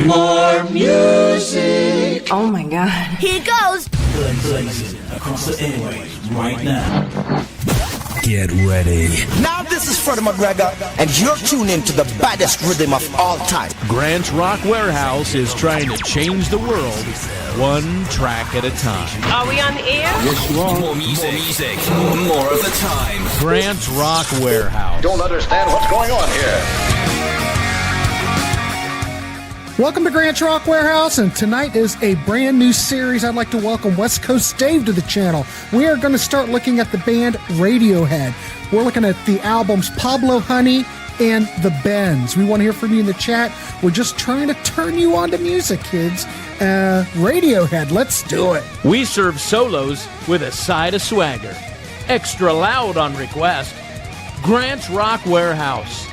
More music. Oh my God. Here goes. Blazing across the airwaves right now. Get ready. Now this is Freddie McGregor, and you're tuned into the baddest rhythm of all time. Grant's Rock Warehouse is trying to change the world one track at a time. Are we on the air? Yes, you are. More music, more of the time. Grant's Rock Warehouse. Don't understand what's going on here. Welcome to Grant's Rock Warehouse, and tonight is a brand new series. I'd like to welcome WestCoastDave to the channel. We are going to start looking at the band Radiohead. We're looking at the albums Pablo Honey and The Bends. We want to hear from you in the chat. We're just trying to turn you on to music, kids. Radiohead, let's do it. We serve solos with a side of swagger. Extra loud on request. Grant's Rock Warehouse.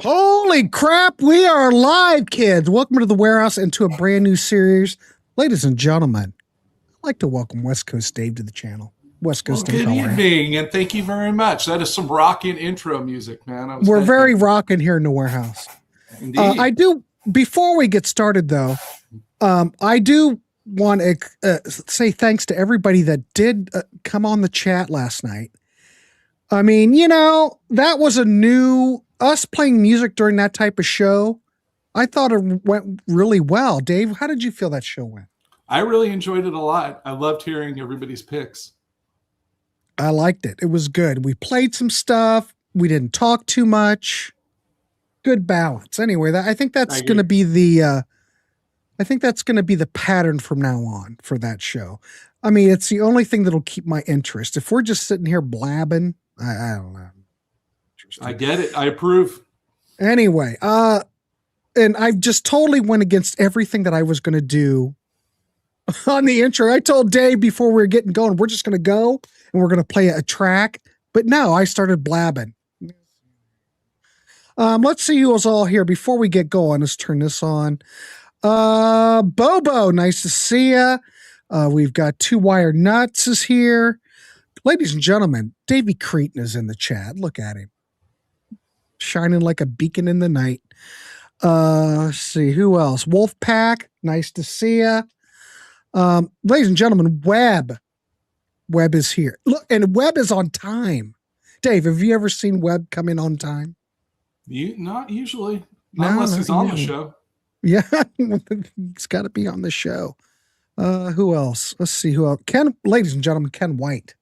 Holy crap, we are live, kids. Welcome to the warehouse and to a brand new series. Ladies and gentlemen, I'd like to welcome WestCoastDave to the channel. WestCoastDave. Good evening, and thank you very much. That is some rocking intro music, man. We're very rocking here in the warehouse. Indeed. Before we get started, though, I do want to say thanks to everybody that did come on the chat last night. I mean, you know, that was a new... Us playing music during that type of show, I thought it went really well. Dave, how did you feel that show went? I really enjoyed it a lot. I loved hearing everybody's picks. I liked it. It was good. We played some stuff. We didn't talk too much. Good balance. Anyway, I think that's going to be the pattern from now on for that show. I mean, it's the only thing that'll keep my interest. If we're just sitting here blabbing, I don't know. I get it. I approve. Anyway, and I just totally went against everything that I was going to do on the intro. I told Dave before we were getting going, we're just going to go and we're going to play a track. But no, I started blabbing. Let's see who was all here before we get going. Let's turn this on. Bobo, nice to see ya. We've got Two Wire Nuts is here. Ladies and gentlemen, Davey Cretin is in the chat. Look at him. Shining like a beacon in the night. Let's see, who else? Wolfpack, nice to see ya. Ladies and gentlemen, Webb is here. Look, and Webb is on time. Dave, have you ever seen Webb come in on time? Not usually. Not unless he's on the show. Yeah, he's got to be on the show. Who else? Let's see who else. Ladies and gentlemen, Ken White.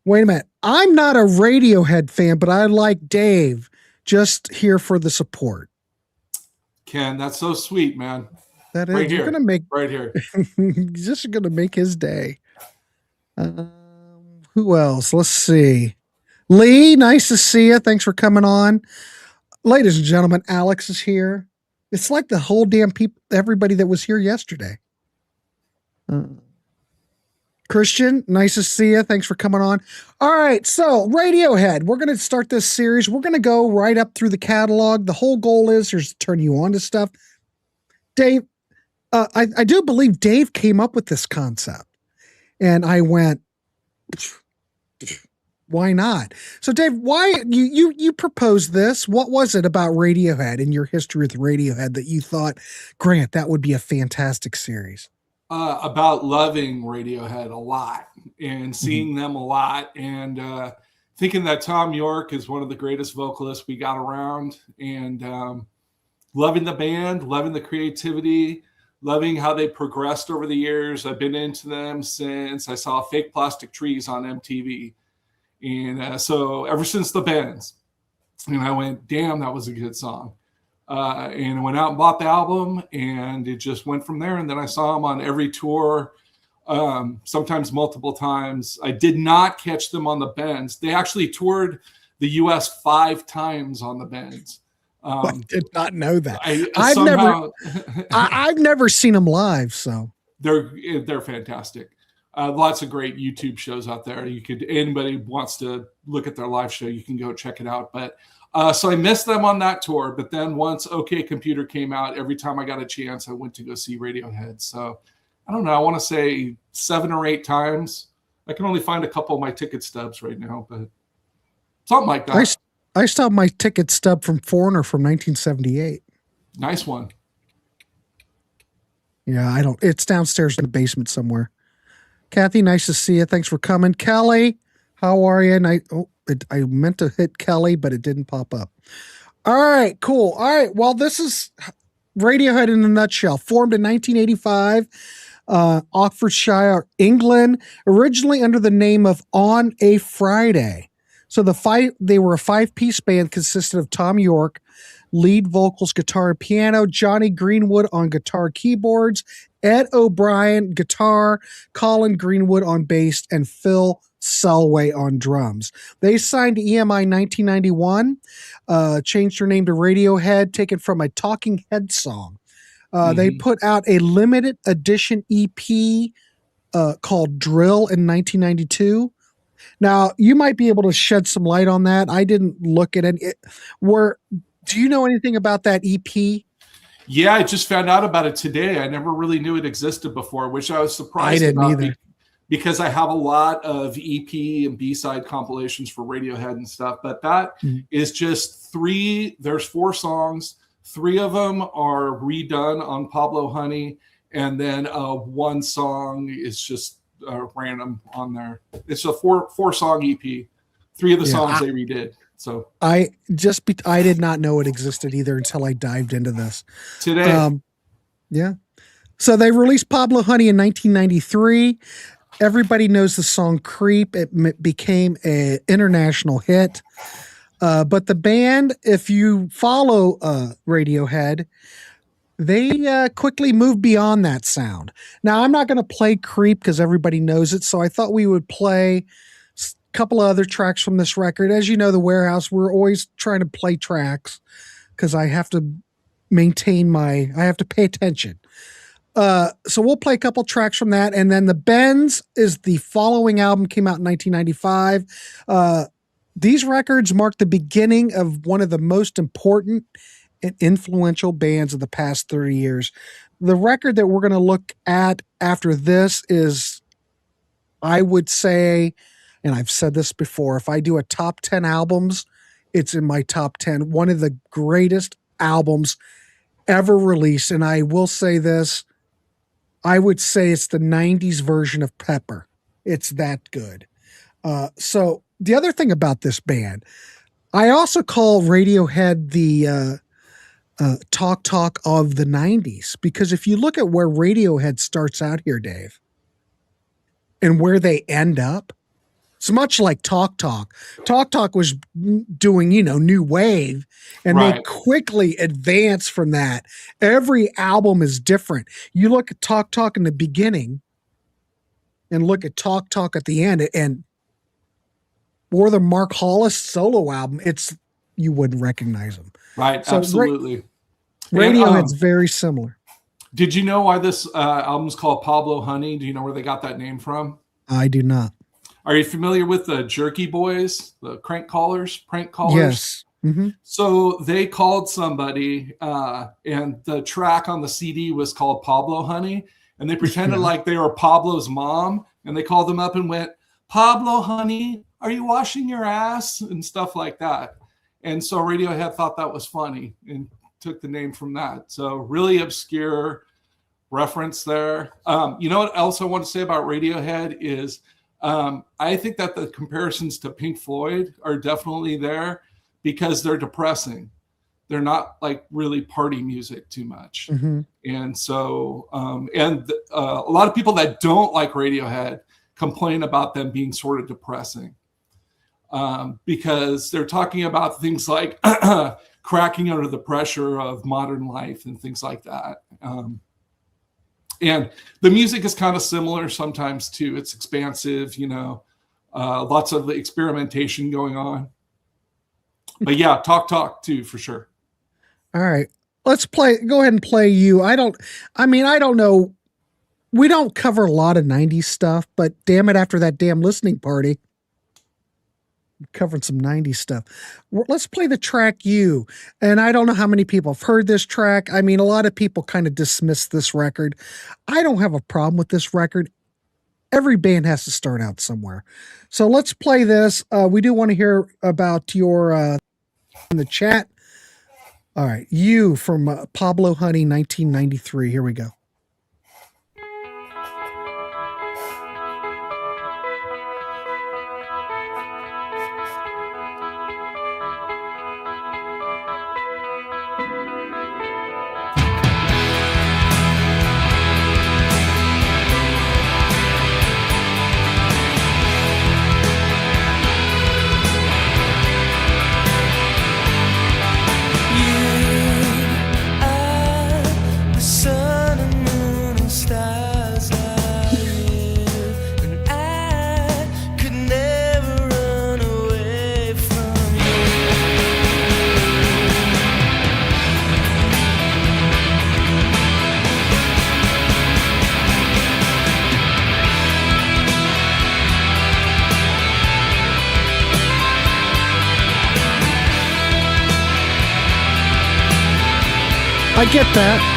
Wait a minute. I'm not a Radiohead fan, but I like Dave. Just here for the support. Ken, that's so sweet, man. That is. Right You're here. gonna make right here. just gonna make his day. Who else? Let's see. Lee, nice to see you. Thanks for coming on. Ladies and gentlemen, Alex is here. It's like the whole damn everybody that was here yesterday. Christian, nice to see you. Thanks for coming on. All right, so Radiohead. We're going to start this series. We're going to go right up through the catalog. The whole goal is to turn you on to stuff. Dave, I do believe Dave came up with this concept. And I went, why not? So Dave, why you proposed this? What was it about Radiohead and your history with Radiohead that you thought, Grant, that would be a fantastic series? About loving Radiohead a lot and seeing them a lot and thinking that Thom Yorke is one of the greatest vocalists we got around and loving the band, loving the creativity, loving how they progressed over the years. I've been into them since I saw Fake Plastic Trees on MTV. And so ever since The Bends, and I went, damn, that was a good song. And I went out and bought the album and it just went from there. And then I saw them on every tour, sometimes multiple times. I did not catch them on the Bends. They actually toured the US 5 times on the Bends. I did not know that. I've never seen them live. So they're fantastic. Lots of great YouTube shows out there. Anybody wants to look at their live show, you can go check it out. But so I missed them on that tour, but then once OK Computer came out, every time I got a chance, I went to go see Radiohead. So I don't know, I want to say 7 or 8 times. I can only find a couple of my ticket stubs right now, but something like that. I still have my ticket stub from Foreigner from 1978. Nice one. Yeah, it's downstairs in the basement somewhere. Kathy, nice to see you. Thanks for coming. Kelly, how are you? And I meant to hit Kelly, but it didn't pop up. All right, cool. All right, well, this is Radiohead in a nutshell. Formed in 1985, Oxfordshire, England, originally under the name of On a Friday. So they were a 5-piece band consisted of Thom Yorke, lead vocals, guitar, and piano, Johnny Greenwood on guitar, keyboards, Ed O'Brien, guitar, Colin Greenwood on bass, and Phil Selway on drums. They signed to EMI in 1991, changed their name to Radiohead, taken from a Talking Head song. They put out a limited edition EP called Drill in 1992. Now, you might be able to shed some light on that. I didn't look at it. Do you know anything about that EP? Yeah, I just found out about it today. I never really knew it existed before, which I was surprised I didn't about either. because I have a lot of EP and B-side compilations for Radiohead and stuff. But that is just 3. There's 4 songs. 3 of them are redone on Pablo Honey, and then 1 song is just random on there. It's a 4-song EP. 3 of the songs they redid. So I did not know it existed either until I dived into this today. Yeah. So they released Pablo Honey in 1993. Everybody knows the song Creep. It became an international hit. But the band, if you follow Radiohead, they quickly moved beyond that sound. Now, I'm not going to play Creep because everybody knows it. So I thought we would play couple of other tracks from this record. As you know, the Warehouse, we're always trying to play tracks because I have to I have to pay attention. So we'll play a couple tracks from that. And then The Bends is the following album, came out in 1995. These records mark the beginning of one of the most important and influential bands of the past 30 years. The record that we're going to look at after this is, I would say, and I've said this before, if I do a top 10 albums, it's in my top 10. One of the greatest albums ever released. And I will say this, I would say it's the 90s version of Pepper. It's that good. So the other thing about this band, I also call Radiohead the talk of the 90s, because if you look at where Radiohead starts out here, Dave, and where they end up, it's much like Talk Talk. Talk Talk was doing, new wave, and they quickly advance from that. Every album is different. You look at Talk Talk in the beginning and look at Talk Talk at the end, or the Mark Hollis solo album, you wouldn't recognize them. Right, so absolutely. Radiohead's very similar. Did you know why this album's called Pablo Honey? Do you know where they got that name from? I do not. Are you familiar with the Jerky Boys, the prank callers? Yes. Mm-hmm. So they called somebody, and the track on the CD was called Pablo Honey, and they pretended like they were Pablo's mom, and they called them up and went, "Pablo Honey, are you washing your ass?" and stuff like that. And so Radiohead thought that was funny and took the name from that. So really obscure reference there. You know what else I want to say about Radiohead is, I think that the comparisons to Pink Floyd are definitely there because they're depressing. They're not like really party music too much. Mm-hmm. And so, a lot of people that don't like Radiohead complain about them being sort of depressing, because they're talking about things like cracking under the pressure of modern life and things like that. And the music is kind of similar sometimes too. It's expansive, lots of experimentation going on. But yeah, talk too, for sure. All right, go ahead and play you. I don't know. We don't cover a lot of 90s stuff, but damn it, after that damn listening party, we're covering some 90s stuff. Let's play the track You. And I don't know how many people have heard this track. I mean, a lot of people kind of dismiss this record. I don't have a problem with this record. Every band has to start out somewhere. So let's play this. We do want to hear about your in the chat. All right, you from Pablo Honey, 1993. Here we go. I get that.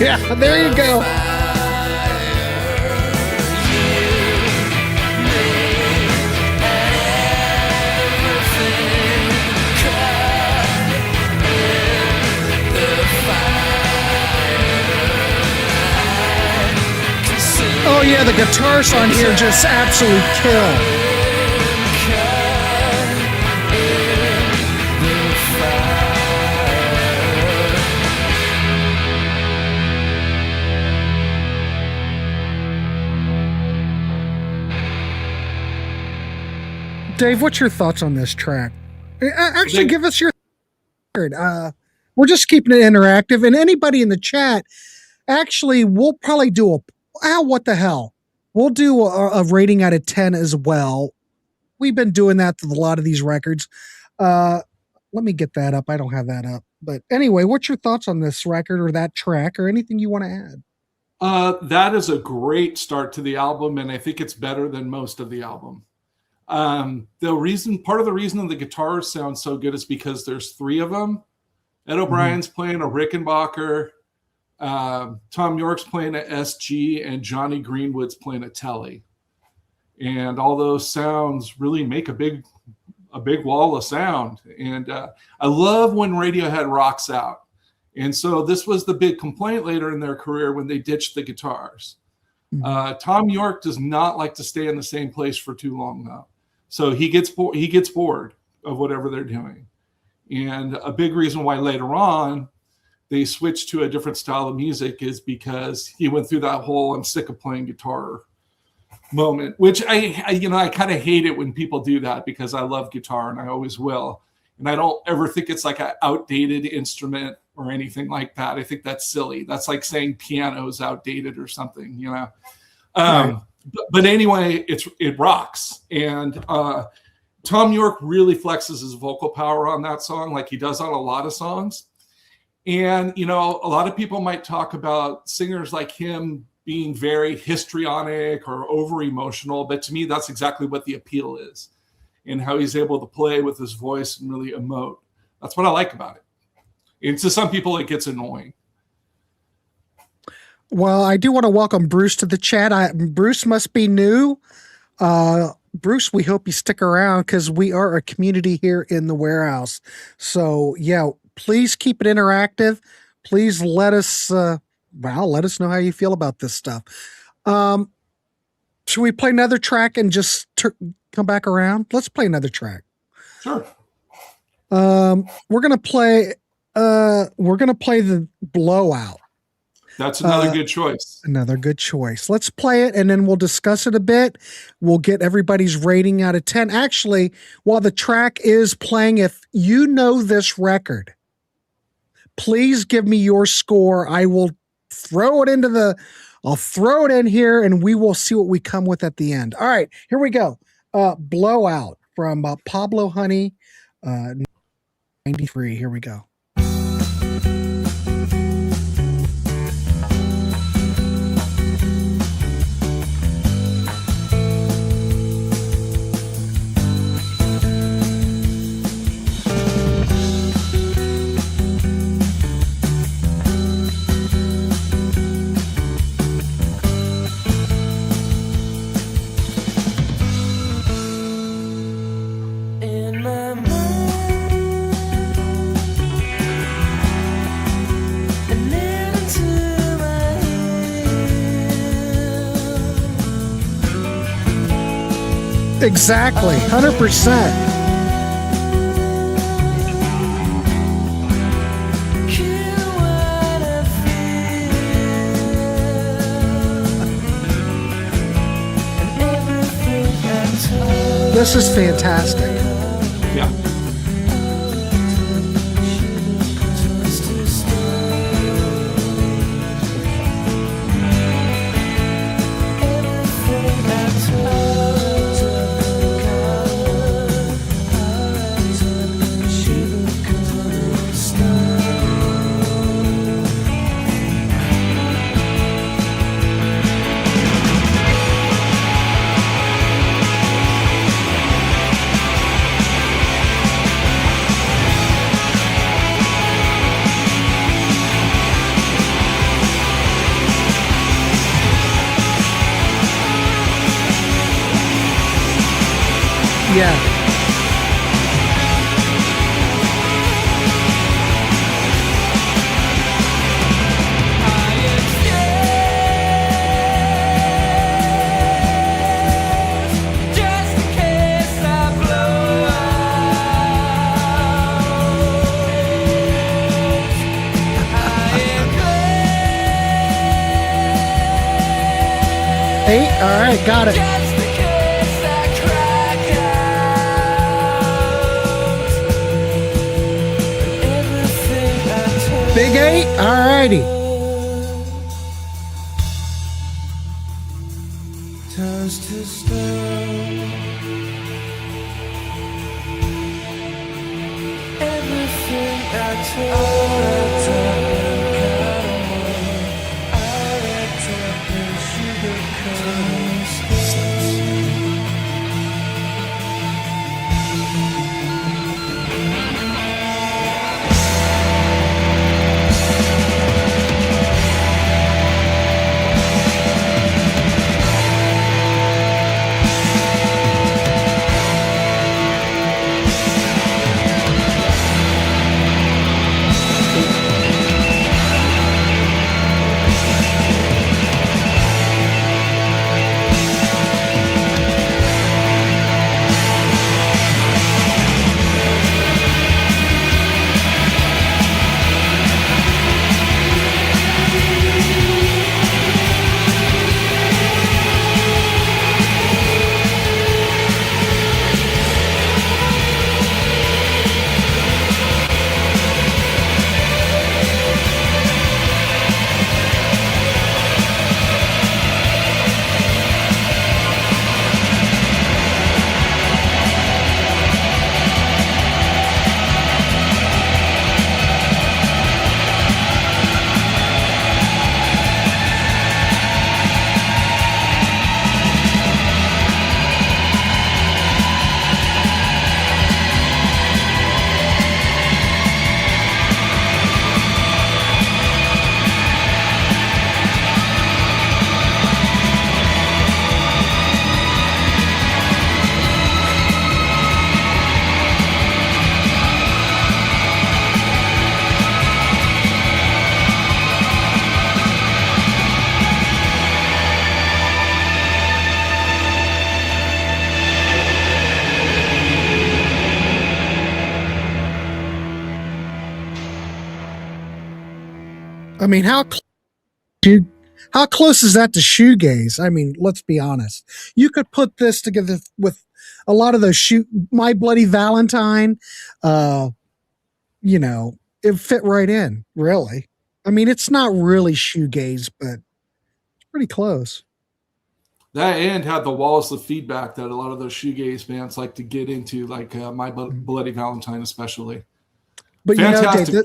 Yeah, there you go. Oh yeah, the guitars on here just absolutely kill. Dave, what's your thoughts on this track? Actually, give us your third. We're just keeping it interactive, and anybody in the chat, actually, we'll probably do what the hell? We'll do a rating out of 10 as well. We've been doing that with a lot of these records. Let me get that up. I don't have that up. But anyway, what's your thoughts on this record or that track or anything you want to add? That is a great start to the album, and I think it's better than most of the album. Part of the reason the guitars sound so good is because there's three of them. Ed O'Brien's playing a Rickenbacker, Thom Yorke's playing a SG, and Johnny Greenwood's playing a Telly. And all those sounds really make a big wall of sound. And I love when Radiohead rocks out. And so this was the big complaint later in their career when they ditched the guitars. Thom Yorke does not like to stay in the same place for too long, though. So he gets bored of whatever they're doing. And a big reason why later on they switched to a different style of music is because he went through that whole "I'm sick of playing guitar" moment, which I kind of hate it when people do that because I love guitar and I always will. And I don't ever think it's like an outdated instrument or anything like that. I think that's silly. That's like saying piano is outdated or something, you know? Right. But anyway, it rocks. And Thom Yorke really flexes his vocal power on that song, like he does on a lot of songs. And, you know, a lot of people might talk about singers like him being very histrionic or over emotional, but to me, that's exactly what the appeal is, and how he's able to play with his voice and really emote. That's what I like about it. And to some people, it gets annoying. Well, I do want to welcome Bruce to the chat. Bruce must be new. Bruce, we hope you stick around because we are a community here in the Warehouse. So, yeah, please keep it interactive. Please let us know how you feel about this stuff. Should we play another track and just come back around? Let's play another track. Sure. We're gonna play the Blowout. That's another good choice. Another good choice. Let's play it and then we'll discuss it a bit. We'll get everybody's rating out of 10. Actually, while the track is playing, if you know this record, please give me your score. I will I'll throw it in here and we will see what we come with at the end. All right, here we go. Blowout from Pablo Honey, 93. Here we go. Exactly, 100%. This is fantastic. Yeah. Yeah. Eight? All right, got it. Big 8? All righty. I mean, how close is that to shoegaze? I mean, let's be honest. You could put this together with a lot of those My Bloody Valentine. It fit right in, really. I mean, it's not really shoegaze, but it's pretty close. That and had the walls of feedback that a lot of those shoegaze bands like to get into, like My Bloody Valentine, especially. But fantastic. Dave,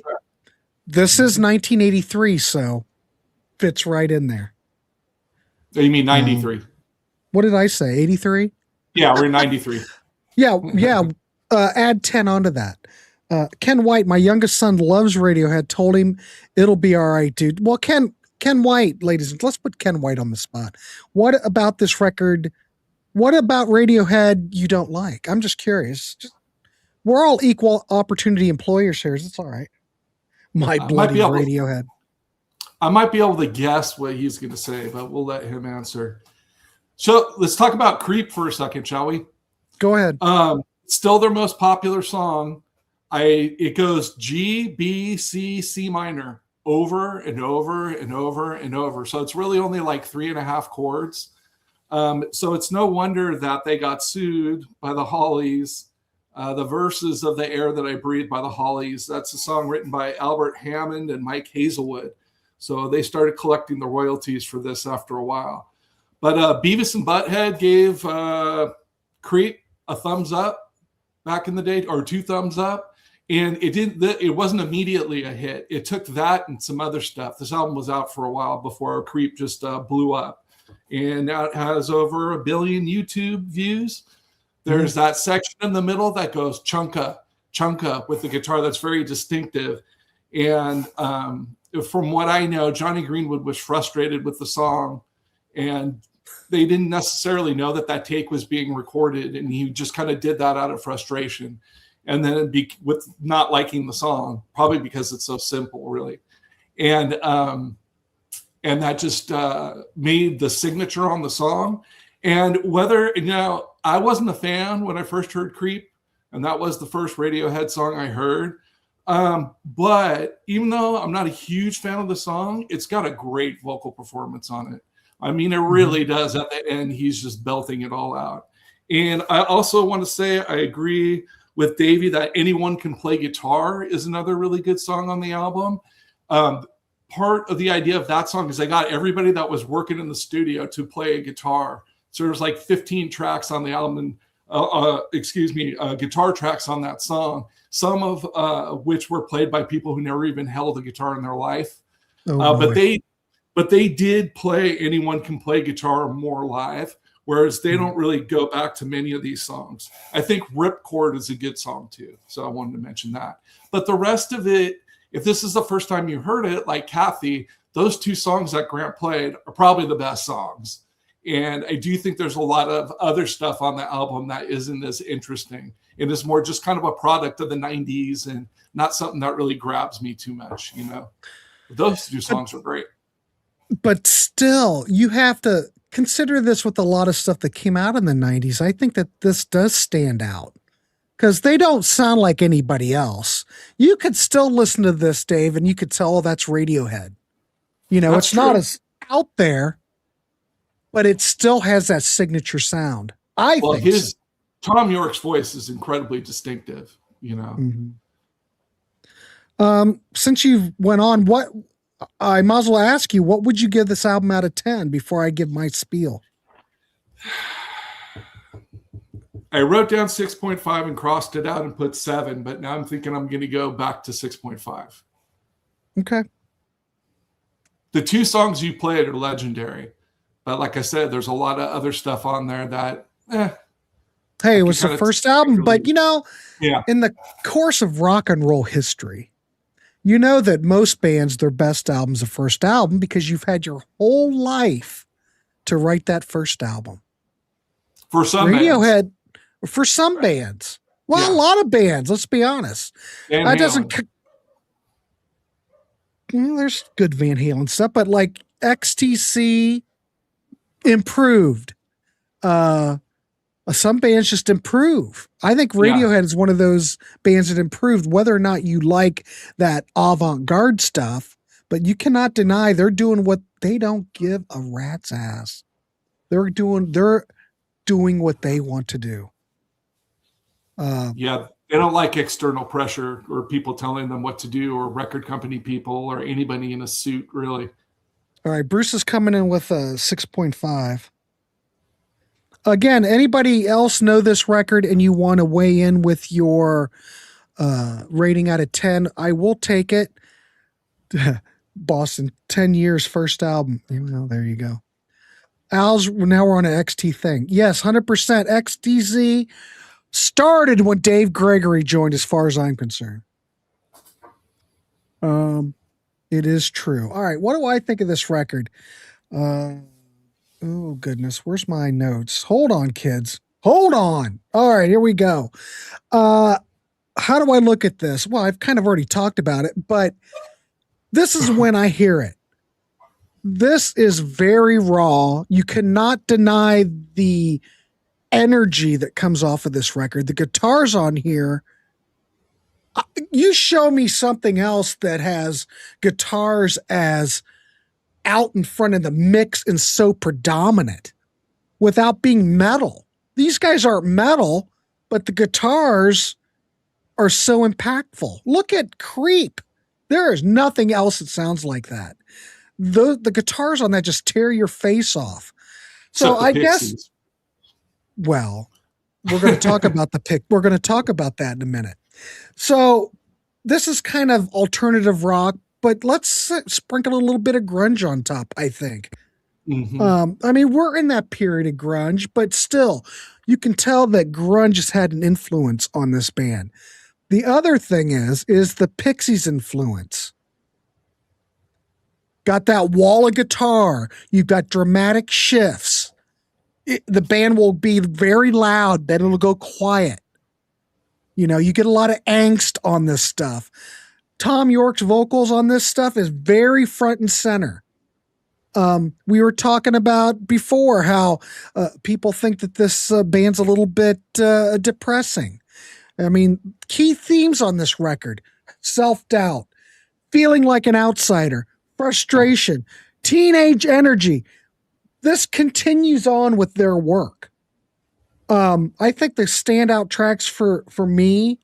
this is 1983, so fits right in there. You mean 93? What did I say? 83? Yeah, we're in 93. Yeah. Add 10 onto that. Ken White, my youngest son loves Radiohead, told him it'll be all right, dude. Well, Ken White, ladies, let's put Ken White on the spot. What about this record? What about Radiohead you don't like? I'm just curious. We're all equal opportunity employers here. It's all right. My bloody Radiohead. I might be able to guess what he's going to say, but we'll let him answer. So let's talk about Creep for a second, shall we? Go ahead. Still their most popular song. It goes G, B, C, C minor over and over and over and over. So it's really only like 3.5 chords. So it's no wonder that they got sued by the Hollies. The verses of The Air That I Breathe by the Hollies, that's a song written by Albert Hammond and Mike Hazelwood. So they started collecting the royalties for this after a while. But Beavis and Butthead gave Creep a thumbs up back in the day, or 2 thumbs up. And it wasn't immediately a hit. It took that and some other stuff. This album was out for a while before Creep just blew up. And now it has over 1 billion YouTube views. There's that section in the middle that goes chunka with the guitar that's very distinctive. And from what I know, Johnny Greenwood was frustrated with the song, and they didn't necessarily know that take was being recorded, and he just kind of did that out of frustration. And then with not liking the song, probably because it's so simple, really. And that just made the signature on the song. And whether, I wasn't a fan when I first heard Creep, and that was the first Radiohead song I heard. But even though I'm not a huge fan of the song, it's got a great vocal performance on it. I mean, it really does. At the end, he's just belting it all out. And I also want to say I agree with Davey that Anyone Can Play Guitar is another really good song on the album. Part of the idea of that song is they got everybody that was working in the studio to play a guitar. So there's like 15 tracks on the album, and guitar tracks on that song, some of which were played by people who never even held a guitar in their life. But they did play Anyone Can Play Guitar more live, whereas they don't really go back to many of these songs. I think Ripcord is a good song too, so I wanted to mention that. But the rest of it, if this is the first time you heard it, like Kathy, those 2 songs that Grant played are probably the best songs. And I do think there's a lot of other stuff on the album that isn't as interesting. It is more just kind of a product of the 90s and not something that really grabs me too much, Those 2 songs are great. But still, you have to consider this with a lot of stuff that came out in the 90s. I think that this does stand out because they don't sound like anybody else. You could still listen to this, Dave, and you could tell, oh, that's Radiohead. It's not as out there, but it still has that signature sound. I think Thom Yorke's voice is incredibly distinctive, Since you went on, I might as well ask you, what would you give this album out of 10 before I give my spiel? I wrote down 6.5 and crossed it out and put 7, but now I'm thinking I'm going to go back to 6.5. Okay. The 2 songs you played are legendary. But like I said, there's a lot of other stuff on there that, Hey, it was the first album, but in the course of rock and roll history, that most bands, their best album's the first album because you've had your whole life to write that first album. For some Radiohead, for some bands. Well, a lot of bands, let's be honest. That doesn't... there's good Van Halen stuff, but like XTC improved. Some bands just improve. I think Radiohead is one of those bands that improved, whether or not you like that avant-garde stuff. But you cannot deny they're doing what they don't give a rat's ass. They're doing what they want to do. Yeah, they don't like external pressure or people telling them what to do, or record company people or anybody in a suit, really. All right, Bruce is coming in with a 6.5. Again, anybody else know this record and you want to weigh in with your rating out of 10, I will take it. Boston, 10 years, first album. Well, there you go. Al's, now we're on an XT thing. Yes, 100% XTZ started when Dave Gregory joined, as far as I'm concerned. It is true. All right, what do I think of this record? Oh, goodness, where's my notes? Hold on, kids. Hold on. All right, here we go. How do I look at this? Well, I've kind of already talked about it, but this is when I hear it. This is very raw. You cannot deny the energy that comes off of this record. The guitars on here, you show me something else that has guitars as out in front of the mix and so predominant without being metal. These guys aren't metal, but the guitars are so impactful. Look at Creep. There is nothing else that sounds like that. The guitars on that just tear your face off. So I guess, well, we're going to talk about we're going to talk about that in a minute. So this is kind of alternative rock, but let's sprinkle a little bit of grunge on top, I think. Mm-hmm. I mean, we're in that period of grunge, but still, you can tell that grunge has had an influence on this band. The other thing is the Pixies influence. Got that wall of guitar. You've got dramatic shifts. The band will be very loud, then it'll go quiet. You know, you get a lot of angst on this stuff. Thom Yorke's vocals on this stuff is very front and center. We were talking about before how people think that this band's a little bit depressing. I mean, key themes on this record: self-doubt, feeling like an outsider, frustration, teenage energy. This continues on with their work. I think the standout tracks for me,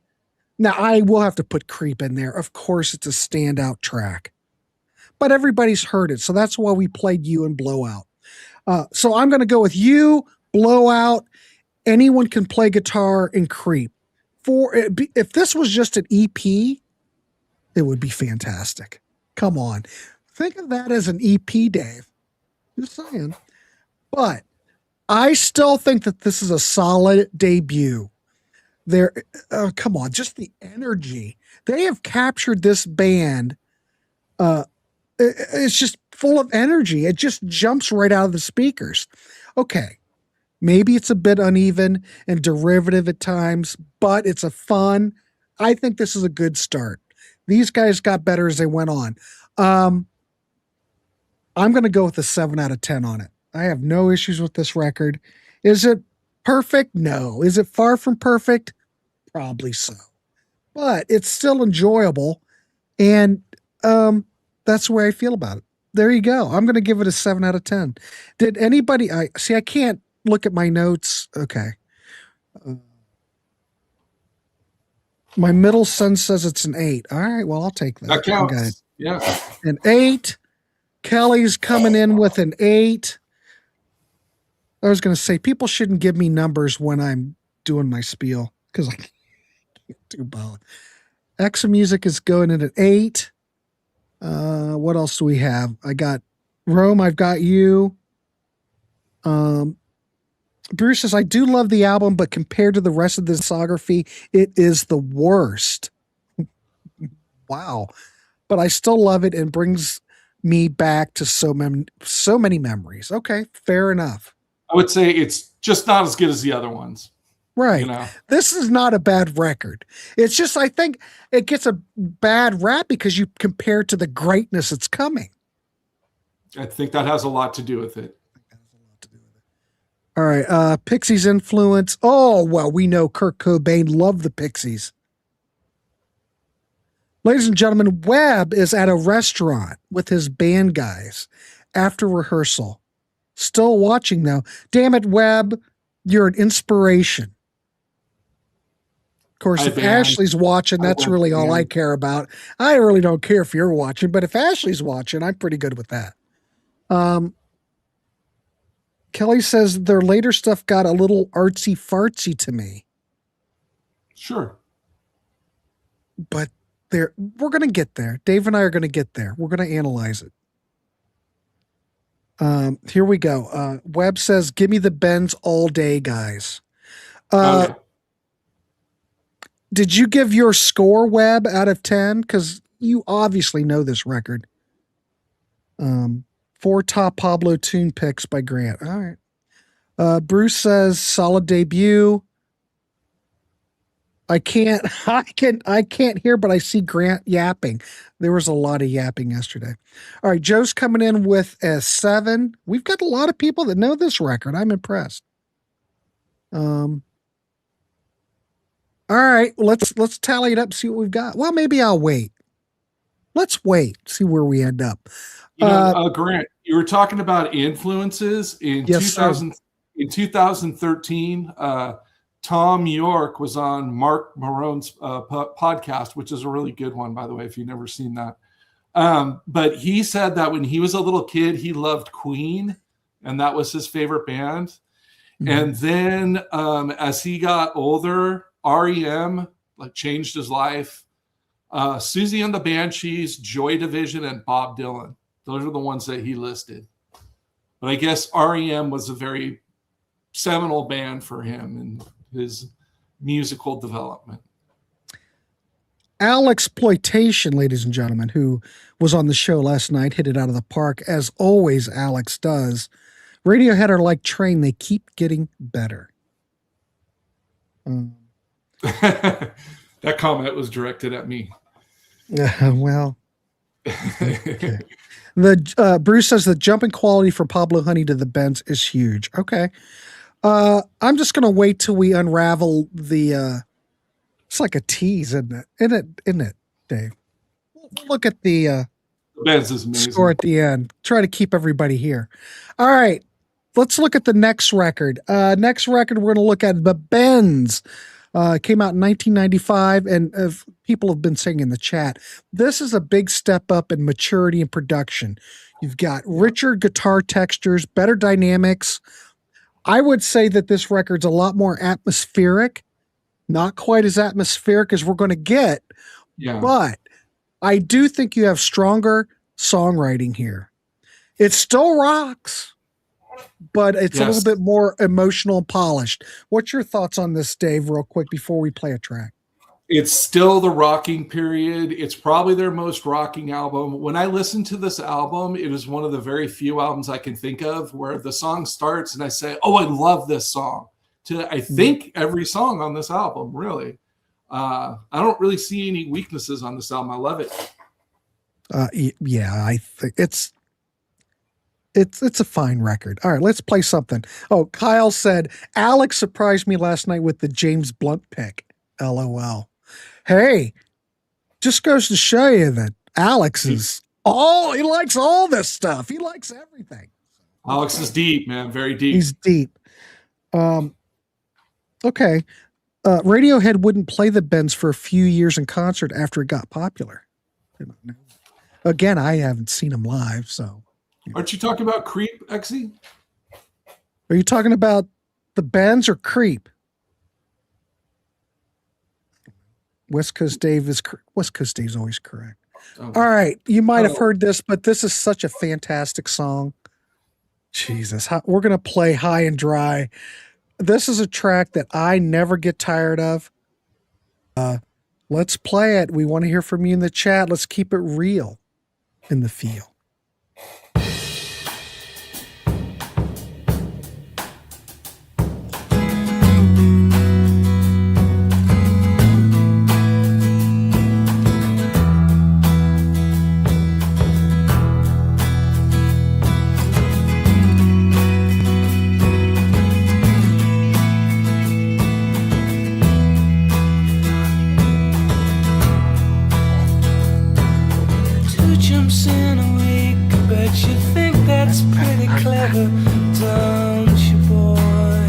now I will have to put Creep in there. Of course, it's a standout track, but everybody's heard it. So that's why we played You and Blowout. So I'm going to go with You, Blowout. Anyone can play guitar and Creep. If this was just an EP, it would be fantastic. Come on. Think of that as an EP, Dave. Just saying. But I still think that this is a solid debut. Come on, just the energy. They have captured this band. It's just full of energy. It just jumps right out of the speakers. Okay. Maybe it's a bit uneven and derivative at times, but it's I think this is a good start. These guys got better as they went on. I'm going to go with a 7 out of 10 on it. I have no issues with this record. Is it perfect? No. Is it far from perfect? Probably so. But it's still enjoyable, and that's the way I feel about it. There you go. I'm going to give it a 7 out of 10. Did anybody... I can't look at my notes. Okay. My middle son says it's an 8. All right, well, I'll take that. That counts. Yeah. An 8. Kelly's coming in with an 8. I was going to say, people shouldn't give me numbers when I'm doing my spiel, because I can't do both. X Music is going in at 8. What else do we have? I got Rome. I've got You. Bruce says, I do love the album, but compared to the rest of the discography, it is the worst. Wow. But I still love it and brings me back to so many memories. Okay, fair enough. I would say it's just not as good as the other ones. Right. You know? This is not a bad record. It's just, I think it gets a bad rap because you compare it to the greatness that's coming. I think that has a lot to do with it. All right. Pixies influence. Oh, well, we know Kurt Cobain loved the Pixies. Ladies and gentlemen, Webb is at a restaurant with his band guys after rehearsal. Still watching, though. Damn it, Webb. You're an inspiration. Of course, if Ashley's watching, that's really all I care about. I really don't care if you're watching, but if Ashley's watching, I'm pretty good with that. Kelly says their later stuff got a little artsy-fartsy to me. Sure. But we're going to get there. Dave and I are going to get there. We're going to analyze it. Here we go. Webb says, give me the Bends all day, guys. Okay. Did you give your score, Webb, out of 10? Because you obviously know this record. 4 top Pablo tune picks by Grant. All right. Bruce says, solid debut. I can't hear, but I see Grant yapping. There was a lot of yapping yesterday. All right. Joe's coming in with a 7. We've got a lot of people that know this record. I'm impressed. All right. Let's tally it up, see what we've got. Well, maybe I'll wait. Let's wait, see where we end up. Grant, you were talking about influences in 2013. Thom Yorke was on Mark Marone's podcast, which is a really good one, by the way, if you've never seen that. But he said that when he was a little kid, he loved Queen, and that was his favorite band. Mm-hmm. And then as he got older, REM changed his life. Susie and the Banshees, Joy Division, and Bob Dylan. Those are the ones that he listed. But I guess REM was a very seminal band for him and his musical development. Alexploitation, ladies and gentlemen, who was on the show last night, hit it out of the park. As always, Alex does. Radiohead are like train. They keep getting better. That comment was directed at me. Well, okay. Bruce says the jumping quality from Pablo Honey to the Bends is huge. Okay. I'm just going to wait till we unravel the, it's like a tease, isn't it? Isn't it, Dave? We'll look at the Bends is amazing. Score at the end. Try to keep everybody here. All right. Let's look at the next record. Next record we're going to look at the Bends. Came out in 1995, and people have been saying in the chat, this is a big step up in maturity and production. You've got richer guitar textures, better dynamics. I would say that this record's a lot more atmospheric, not quite as atmospheric as we're going to get, but I do think you have stronger songwriting here. It still rocks, but it's a little bit more emotional and polished. What's your thoughts on this, Dave, real quick before we play a track? It's still the rocking period. It's probably their most rocking album. When I listen to this album, it is one of the very few albums I can think of where the song starts and I say, oh, I love this song. I think every song on this album, really. I don't really see any weaknesses on this album. I love it. I think it's a fine record. All right, let's play something. Oh, Kyle said, Alex surprised me last night with the James Blunt pick. LOL. Hey, just goes to show you that Alex is he likes all this stuff. He likes everything. Alex is deep, man. Very deep. He's deep. Okay. Radiohead wouldn't play the Bends for a few years in concert after it got popular. Again, I haven't seen him live, so. Aren't you talking about Creep, Exy? Are you talking about the Bends or Creep? West Coast Dave's always correct. Okay. All right. You might have heard this, but this is such a fantastic song. Jesus. We're going to play High and Dry. This is a track that I never get tired of. Let's play it. We want to hear from you in the chat. Let's keep it real in the feel. her, don't you, boy?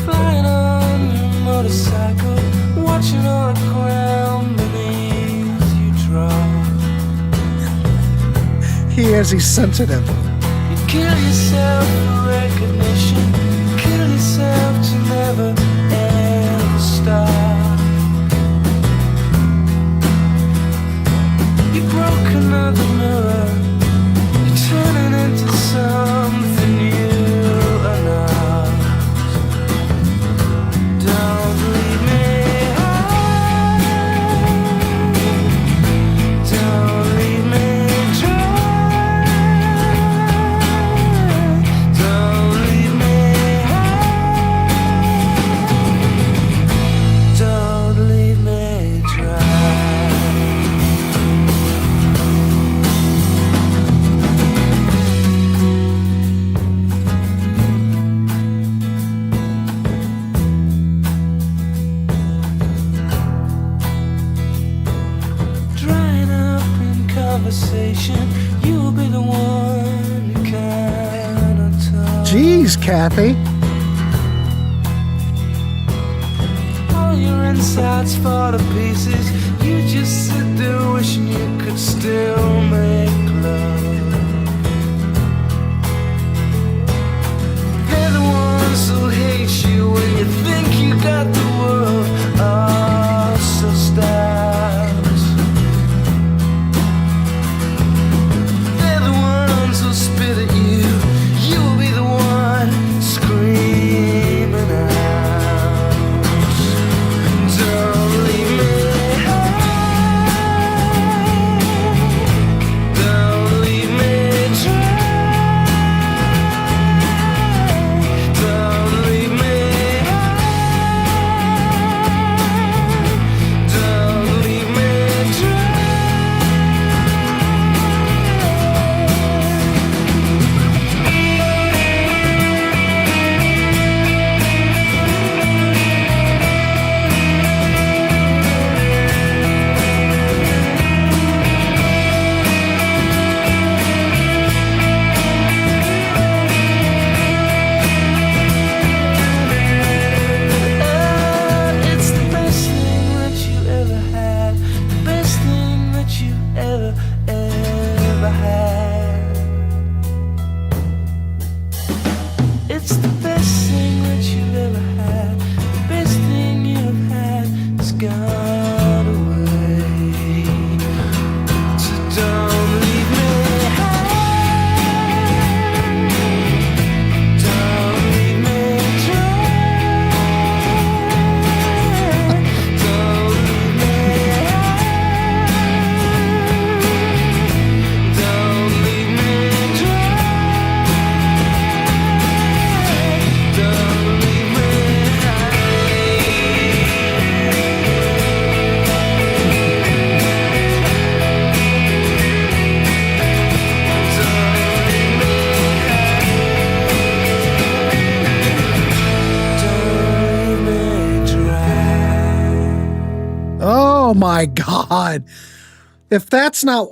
Flying on your motorcycle, watching all the ground beneath you drop. He's sensitive. You kill yourself for recognition, kill yourself to never ever stop. You broke another mirror, you're turning into something you are not. Don't leave me high, don't leave me dry, don't leave me high, don't leave me dry. Drying up in conversation, you'll be the one who cannot talk. Jeez, Kathy. All your insides fall to pieces. You just sit there wishing you could still make love. They're the ones who hate you when you think you got the world all so stars. They're the ones who spit at you. You'll be the one screaming out. Don't leave me high, don't leave me dry, don't leave me high, don't leave me dry. It's the best thing that you ever had, the best thing that you ever had. It's the best thing that you ever had, the best thing you've had has gone away. So don't leave me high, don't leave me dry, don't leave me high, don't leave me dry, don't leave me Oh my God! If that's not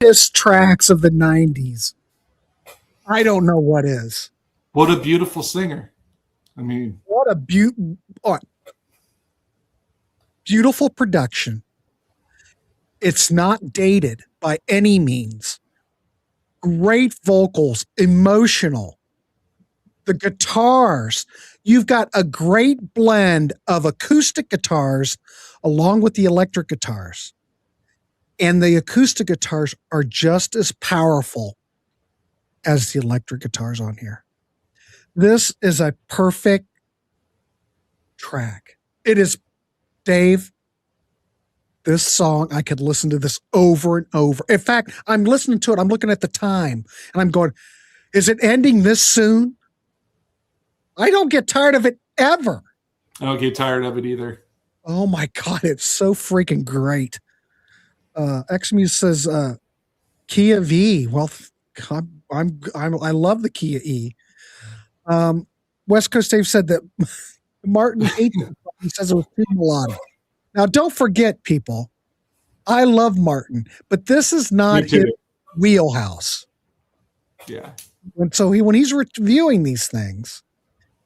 his tracks of the '90s, I don't know what is. What a beautiful singer. I mean, What a beautiful production. It's not dated by any means. Great vocals, emotional. The guitars, you've got a great blend of acoustic guitars along with the electric guitars. And the acoustic guitars are just as powerful as the electric guitars on here. This is a perfect track. It is, Dave, this song, I could listen to this over and over. In fact, I'm listening to it. I'm looking at the time and I'm going, is it ending this soon? I don't get tired of it ever. I don't get tired of it either. Oh my God, it's so freaking great. Xmuse says Kia V. Well, I love the Kia E. West Coast Dave said that Martin hates it. He says it was too melodic. Now, don't forget, people, I love Martin, but this is not his wheelhouse. Yeah. And so when he's reviewing these things,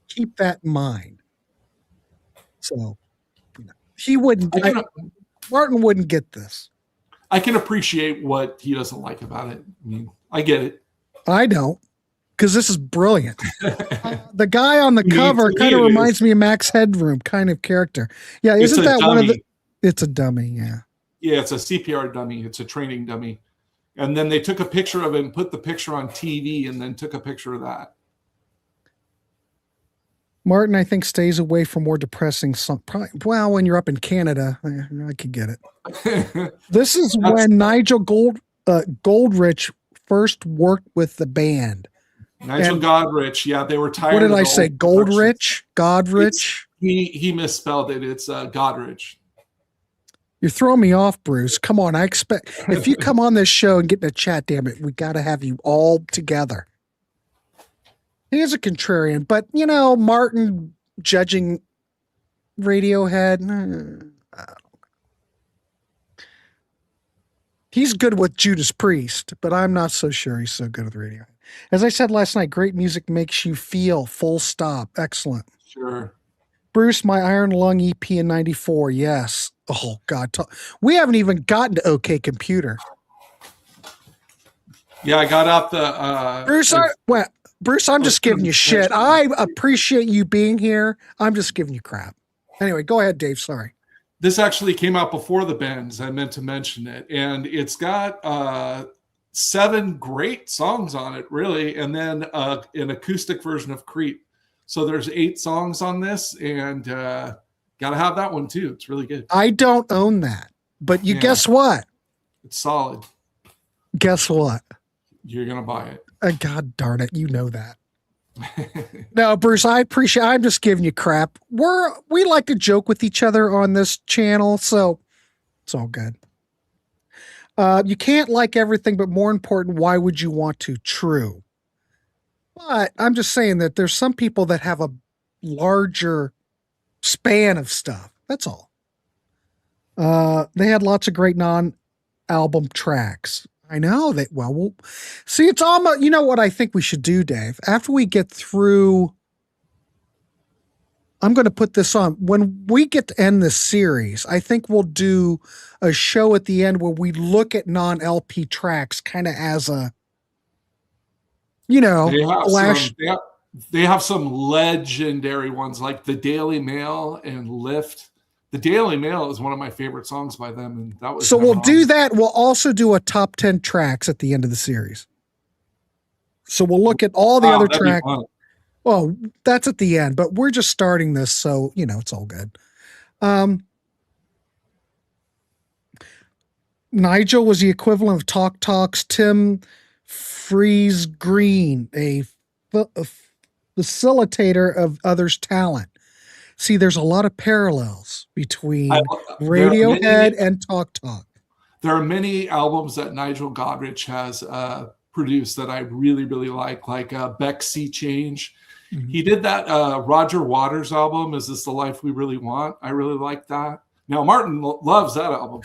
keep that in mind. So he wouldn't. Martin wouldn't get this. I can appreciate what he doesn't like about it. I mean, I get it. I don't, because this is brilliant. The guy on the cover kind of reminds me of Max Headroom kind of character. Yeah, isn't that one of the? It's a dummy. Yeah. Yeah, it's a CPR dummy. It's a training dummy. And then they took a picture of it and put the picture on TV and then took a picture of that. Martin, I think, stays away from more depressing songs. Well, when you're up in Canada, I could get it. This is when Nigel Goldrich first worked with the band. Nigel Godrich, yeah, they were tired. What did I say? Goldrich? Godrich? He misspelled it. It's Godrich. You're throwing me off, Bruce. Come on, I expect if you come on this show and get in a chat, damn it, we got to have you all together. He is a contrarian, but Martin judging Radiohead. He's good with Judas Priest, but I'm not so sure he's so good with Radiohead. As I said last night, great music makes you feel. Full stop. Excellent. Sure. Bruce, my Iron Lung EP in '94. Yes. Oh God, we haven't even gotten to OK Computer. Yeah, I got out the Bruce, I'm just giving you shit. I appreciate you being here. I'm just giving you crap. Anyway, go ahead, Dave. Sorry. This actually came out before the Bends. I meant to mention it. And it's got 7 great songs on it, really. And then an acoustic version of Creep. So there's 8 songs on this. And got to have that one, too. It's really good. I don't own that. But guess what? It's solid. Guess what? You're going to buy it. God darn it. You know that. No, Bruce, I appreciate I'm just giving you crap. We like to joke with each other on this channel, so it's all good. You can't like everything, but more important, why would you want to? True. But I'm just saying that there's some people that have a larger span of stuff. That's all. They had lots of great non-album tracks. I know that. Well, we'll see. It's almost, what I think we should do, Dave, after we get through, I'm going to put this on when we get to end this series. I think we'll do a show at the end where we look at non-LP tracks kind of as a, they have some legendary ones like the Daily Mail and Lift. The Daily Mail is one of my favorite songs by them, and that was. So we'll do that. We'll also do a top 10 tracks at the end of the series. So we'll look at all the other tracks. Well, that's at the end, but we're just starting this, so it's all good. Nigel was the equivalent of Talk Talk's Tim Freeze Green, a facilitator of others' talent. See, there's a lot of parallels between Radiohead and Talk Talk. There are many albums that Nigel Godrich has produced that I really, really like Beck Sea Change. Mm-hmm. He did that Roger Waters album, Is This the Life We Really Want? I really like that. Now, Martin loves that album.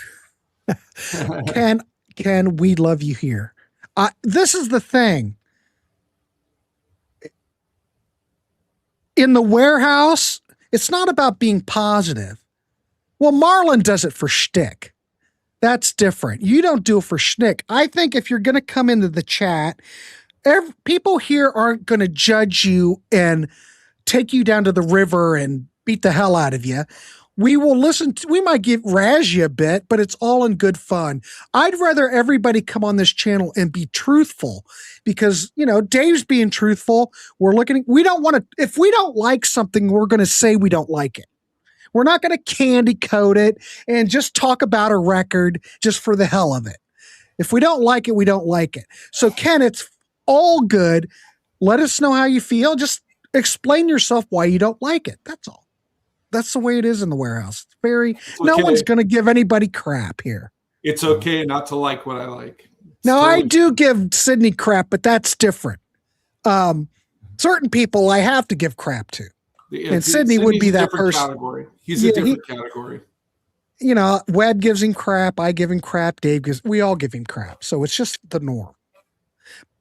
Can we love you here? This is the thing. In the Warehouse, it's not about being positive. Well, Marlon does it for shtick. That's different. You don't do it for shtick. I think if you're going to come into the chat, people here aren't going to judge you and take you down to the river and beat the hell out of you. We will listen. We might razz you a bit, but it's all in good fun. I'd rather everybody come on this channel and be truthful because, Dave's being truthful. We don't want to, if we don't like something, we're going to say we don't like it. We're not going to candy coat it and just talk about a record just for the hell of it. If we don't like it, we don't like it. So Ken, it's all good. Let us know how you feel. Just explain yourself why you don't like it. That's all. That's the way it is in the Warehouse. No one's going to give anybody crap here. It's okay not to like what I like. Now, I do give Sydney crap, but that's different. Certain people I have to give crap to. And Sydney would be that person. Category. He's a different category. you know, Webb gives him crap. I give him crap. We all give him crap. So it's just the norm.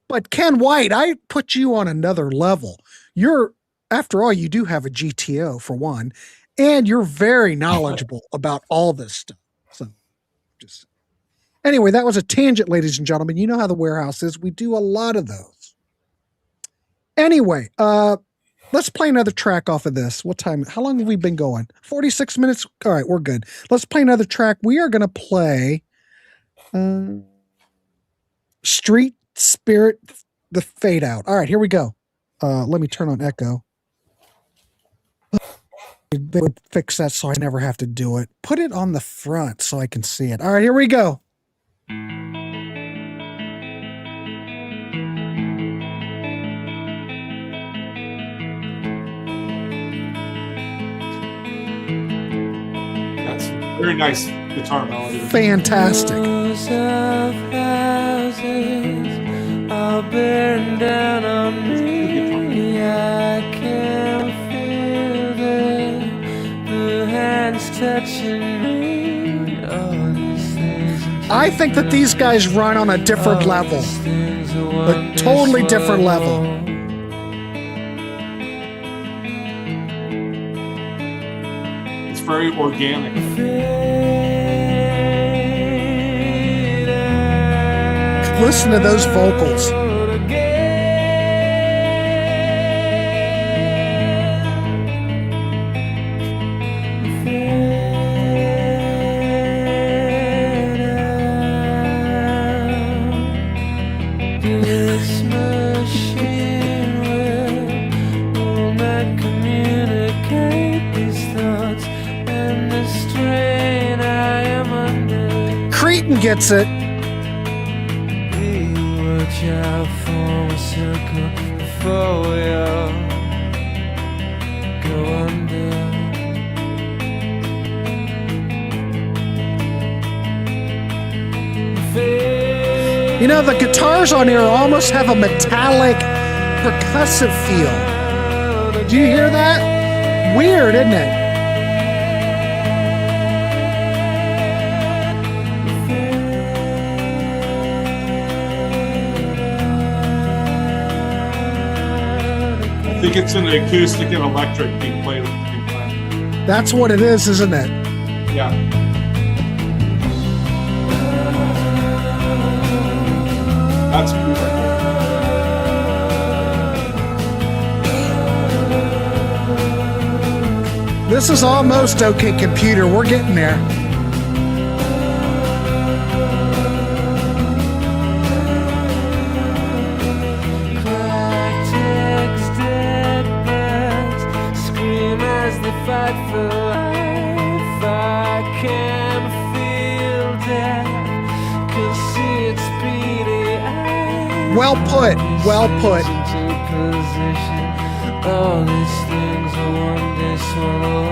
But Ken White, I put you on another level. After all, you do have a GTO for one, and you're very knowledgeable about all this stuff. So anyway, that was a tangent, ladies and gentlemen. You know how the Warehouse is. We do a lot of those. Anyway, let's play another track off of this. What time? How long have we been going? 46 minutes. All right, we're good. Let's play another track. We are going to play Street Spirit, the Fade Out. All right, here we go. Let me turn on echo. They would fix that so I never have to do it. Put it on the front so I can see it. All right, here we go. That's very nice guitar melody. Fantastic. All bearing down on me. I can feel the hands touching me. All these things. I think that these guys run on a different level, a totally different level. It's very organic. Listen to those vocals. This machine will not communicate these thoughts and the strain I am under. Cretin gets it. Watch out for a circle before we all go under. You know, the guitars on here almost have a metallic percussive feel. Do you hear that? Weird, isn't it? I think it's an acoustic and electric being played at the same time. That's what it is, isn't it? Yeah. That's beautiful. This is almost okay, computer. We're getting there. Fight for life, I can feel death, can see its beady eyes. Well put, well put. All these things are one day swallowed.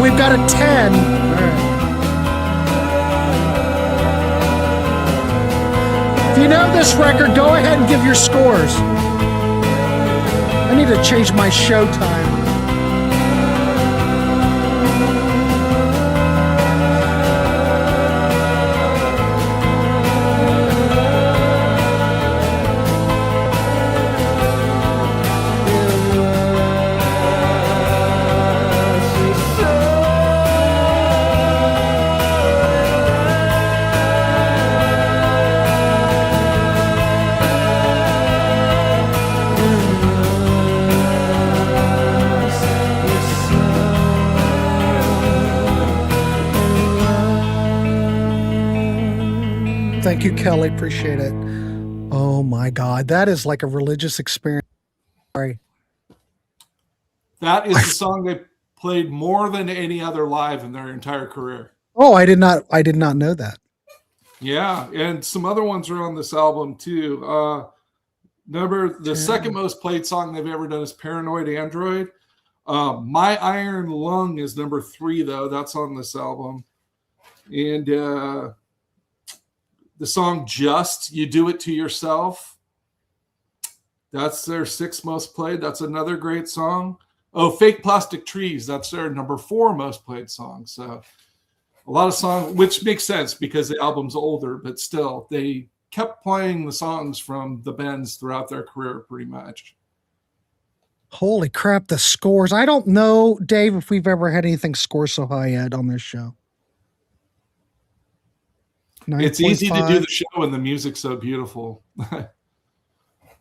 We've got a 10. If you know this record, go ahead and give your scores. I need to change my show time. Thank you, Kelly. Appreciate it. Oh my God. That is like a religious experience. Sorry. That is the song they played more than any other live in their entire career. Oh, I did not know that. Yeah, and some other ones are on this album too. The second most played song they've ever done is Paranoid Android. My Iron Lung is number 3, though. That's on this album. And the song Just, You Do It to Yourself. That's their 6th most played. That's another great song. Oh, Fake Plastic Trees. That's their number 4 most played song. So a lot of songs, which makes sense because the album's older, but still, they kept playing the songs from the Bends throughout their career pretty much. Holy crap, the scores. I don't know, Dave, if we've ever had anything score so high yet on this show. 9. It's easy to do the show and the music's so beautiful.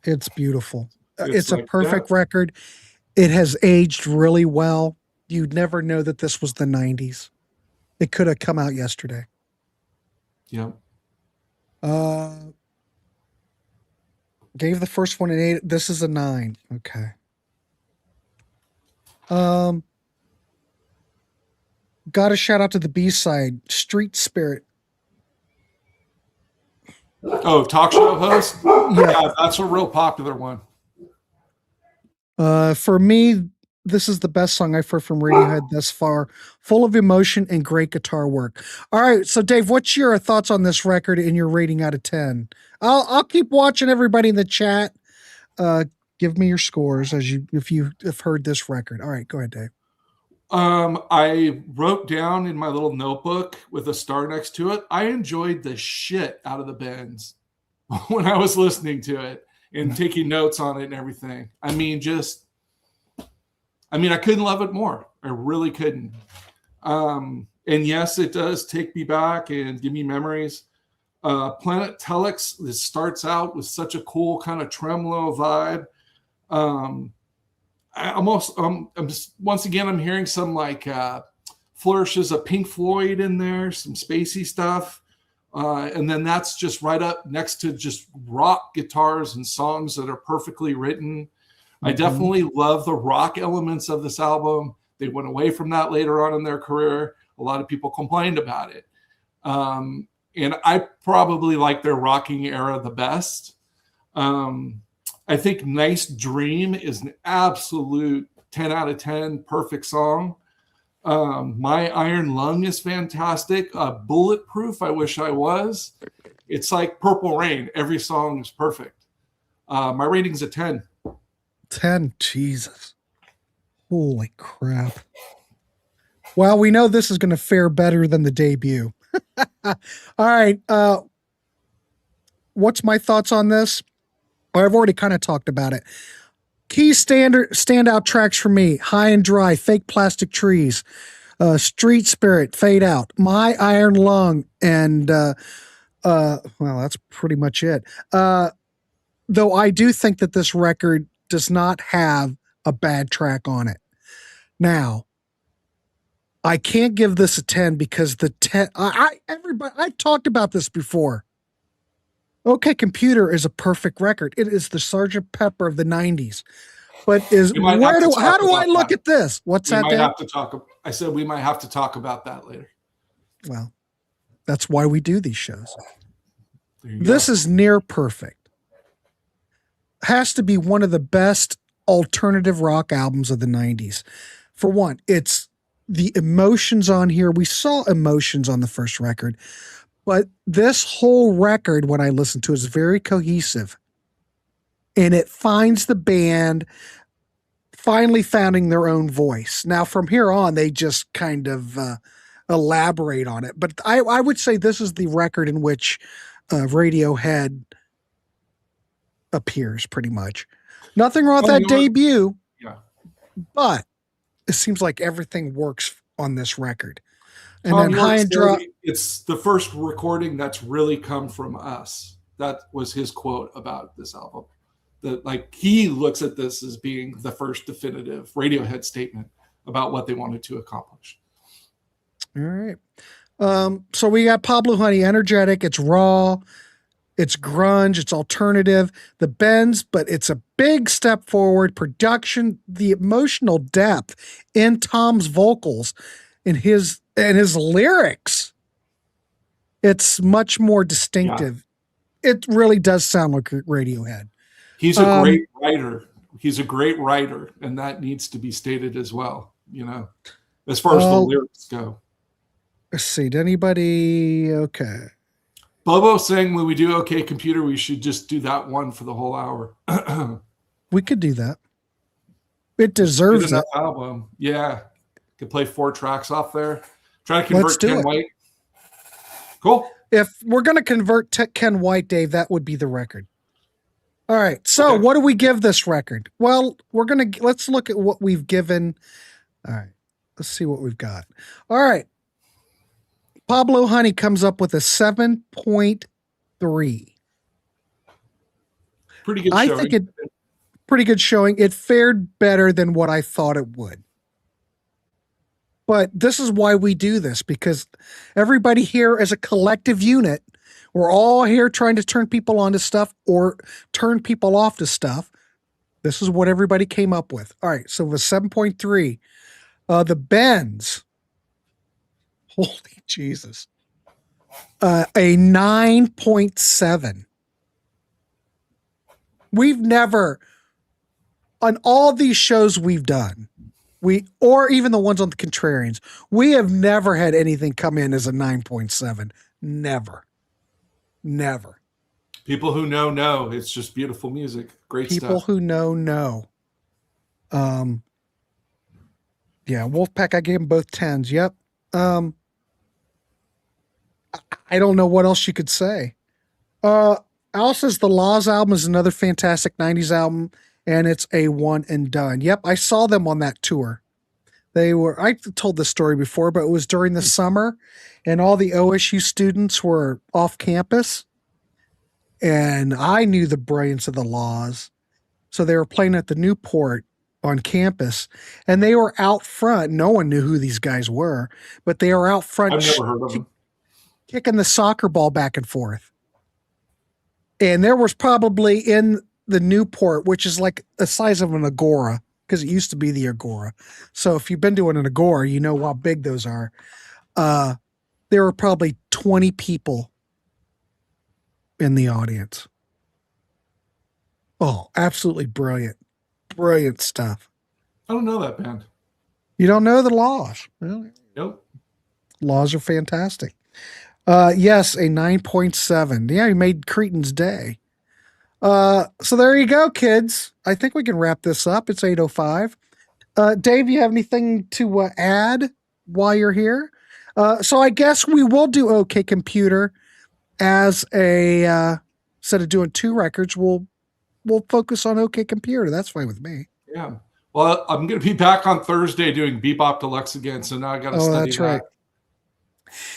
It's beautiful. It's like a perfect record. It has aged really well. You'd never know that this was the 90s. It could have come out yesterday. Yep. Gave the first one an 8. This is a 9. Okay. Got a shout out to the B-side, Street Spirit. Oh, talk show host? Yeah, that's a real popular one. For me, this is the best song I've heard from Radiohead thus far. Full of emotion and great guitar work. All right, so Dave, what's your thoughts on this record and your rating out of 10? I'll keep watching everybody in the chat. Give me your scores if you have heard this record. All right, go ahead, Dave. I wrote down in my little notebook with a star next to it, I enjoyed the shit out of the Bends when I was listening to it and taking notes on it and everything. I couldn't love it more. I really couldn't. And yes, it does take me back and give me memories. Planet Telex, this starts out with such a cool kind of tremolo vibe. Once again, I'm hearing some like flourishes of Pink Floyd in there, some spacey stuff. And then that's just right up next to just rock guitars and songs that are perfectly written. I definitely love the rock elements of this album. They went away from that later on in their career. A lot of people complained about it. And I probably like their rocking era the best. I think Nice Dream is an absolute 10 out of 10 perfect song. My Iron Lung is fantastic. Bulletproof, I wish I was. It's like Purple Rain. Every song is perfect. My rating's a 10. 10, Jesus. Holy crap. Well, we know this is going to fare better than the debut. All right. What's my thoughts on this? Well, I've already kind of talked about it. Key standout tracks for me: High and Dry, Fake Plastic Trees, Street Spirit, Fade Out, My Iron Lung, and well, that's pretty much it. Though I do think that this record does not have a bad track on it. Now, I can't give this a 10 because the 10 I've talked about this before. OK Computer is a perfect record. It is the Sgt. Pepper of the 90s. But how do I look at this? What's that? I said we might have to talk about that later. Well, that's why we do these shows. This is near perfect. Has to be one of the best alternative rock albums of the 90s. For one, it's the emotions on here. We saw emotions on the first record, but this whole record, when I listen to it, is very cohesive. And it finds the band finally finding their own voice. Now, from here on, they just kind of elaborate on it. But I would say this is the record in which Radiohead appears, pretty much. Nothing wrong with that debut, but it seems like everything works on this record. And Thom then High and Dry. It's the first recording that's really come from us. That was his quote about this album. That like he looks at this as being the first definitive Radiohead statement about what they wanted to accomplish. All right. So we got Pablo Honey, energetic. It's raw. It's grunge, it's alternative, the bends, but it's a big step forward. Production, the emotional depth in Tom's vocals and his lyrics. It's much more distinctive. Yeah. It really does sound like Radiohead. He's a great writer. He's a great writer, and that needs to be stated as well, as far as the lyrics go. Let's see. Did anybody? Okay. Bobo saying when we do OK Computer, we should just do that one for the whole hour. We could do that. It deserves it. Album. Yeah. Could play 4 tracks off there. Try to convert Ken White. Cool. If we're going to convert Ken White, Dave, that would be the record. All right. So what do we give this record? Well, let's look at what we've given. All right. Let's see what we've got. All right. Pablo Honey comes up with a 7.3. Pretty good showing. I think pretty good showing. It fared better than what I thought it would. But this is why we do this, because everybody here as a collective unit, we're all here trying to turn people onto stuff or turn people off to stuff. This is what everybody came up with. All right, so it was 7.3. The bends, holy Jesus, a 9.7. We've never, on all these shows we've done, or even the ones on the Contrarians, we have never had anything come in as a 9.7. Never. People who know. It's just beautiful music. Great stuff. People who know. Yeah, Wolfpack, I gave them both 10s. Yep. I don't know what else you could say. Al says the Laws album is another fantastic 90s album, and it's a one and done. Yep, I saw them on that tour. I told this story before, but it was during the summer, and all the OSU students were off campus, and I knew the brilliance of the Laws. So they were playing at the Newport on campus, and they were out front. No one knew who these guys were, but they were out front. I've never heard of them. Kicking the soccer ball back and forth. And there was probably in the Newport, which is like the size of an Agora, because it used to be the Agora. So if you've been to an Agora, you know how big those are. There were probably 20 people in the audience. Oh, absolutely brilliant. Brilliant stuff. I don't know that band. You don't know the Laws? Really? Nope. Laws are fantastic. Yes, a 9.7. Yeah, he made Cretin's day. So there you go, kids. I think we can wrap this up. It's 8:05. Dave, you have anything to add while you're here? So I guess we will do OK Computer as a instead of doing 2 records, we'll focus on OK Computer. That's fine with me. Yeah. Well, I'm going to be back on Thursday doing Bebop Deluxe again, so now I got to study that's that. Right.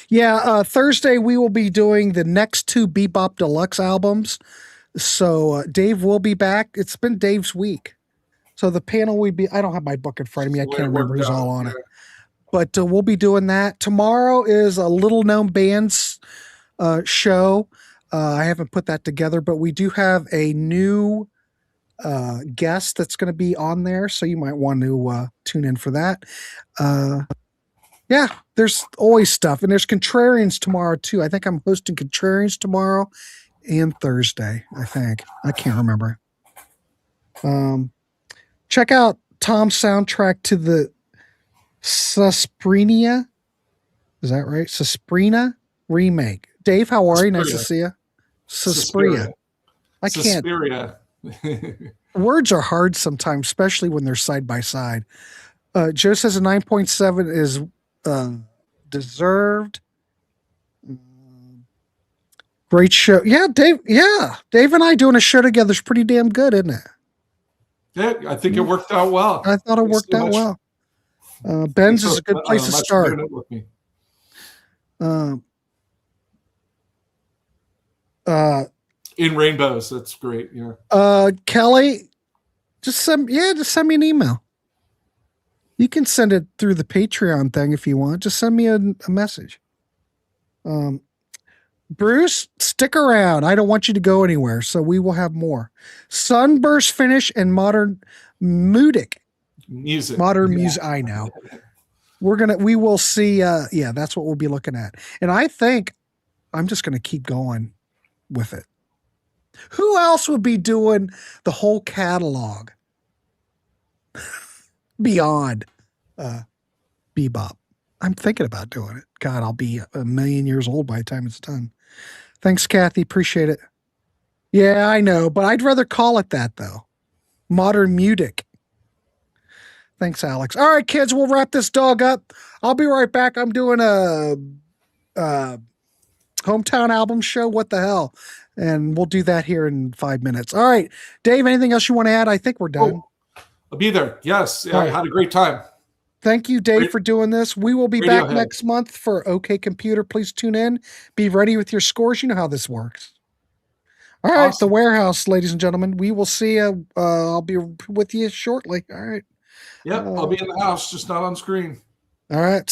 Yeah, Thursday we will be doing the next 2 Bebop Deluxe albums. So Dave will be back. It's been Dave's week. So the panel I don't have my book in front of me. I can't remember who's all on it. But we'll be doing that. Tomorrow is a little known bands show. I haven't put that together, but we do have a new guest that's going to be on there. So you might want to tune in for that. Yeah, there's always stuff. And there's Contrarians tomorrow, too. I think I'm hosting Contrarians tomorrow and Thursday, I think. I can't remember. Check out Tom's soundtrack to the Suspiria. Is that right? Suspiria remake. Dave, how are you? Nice to see you. Suspiria. I can't. Suspiria. Words are hard sometimes, especially when they're side by side. Joe says a 9.7 is deserved. Great show. Yeah, Dave. Yeah. Dave and I doing a show together is pretty damn good, isn't it? Yeah, I think it worked out well. I thought it worked out well. Ben's is a good place to start. In rainbows, that's great. Yeah. Kelly, just send me an email. You can send it through the Patreon thing if you want. Just send me a message. Bruce, stick around. I don't want you to go anywhere, so we will have more. Sunburst finish and modern music. Modern music. I know. We will see. That's what we'll be looking at. And I think I'm just going to keep going with it. Who else would be doing the whole catalog beyond bebop? I'm thinking about doing it. God, I'll be a million years old by the time it's done. Thanks, Kathy. Appreciate it. Yeah, I know, but I'd rather call it that, though. Modern music. Thanks, Alex. All right, kids, we'll wrap this dog up. I'll be right back. I'm doing a hometown album show. What the hell? And we'll do that here in 5 minutes. All right, Dave, anything else you want to add? I think we're done. I'll be there. Yes. I had a great time. Thank you, Dave, for doing this. We will be back next month for OK Computer. Please tune in. Be ready with your scores. You know how this works. All right, The Warehouse, ladies and gentlemen. We will see you. I'll be with you shortly. All right. Yep, I'll be in the house, just not on screen. All right.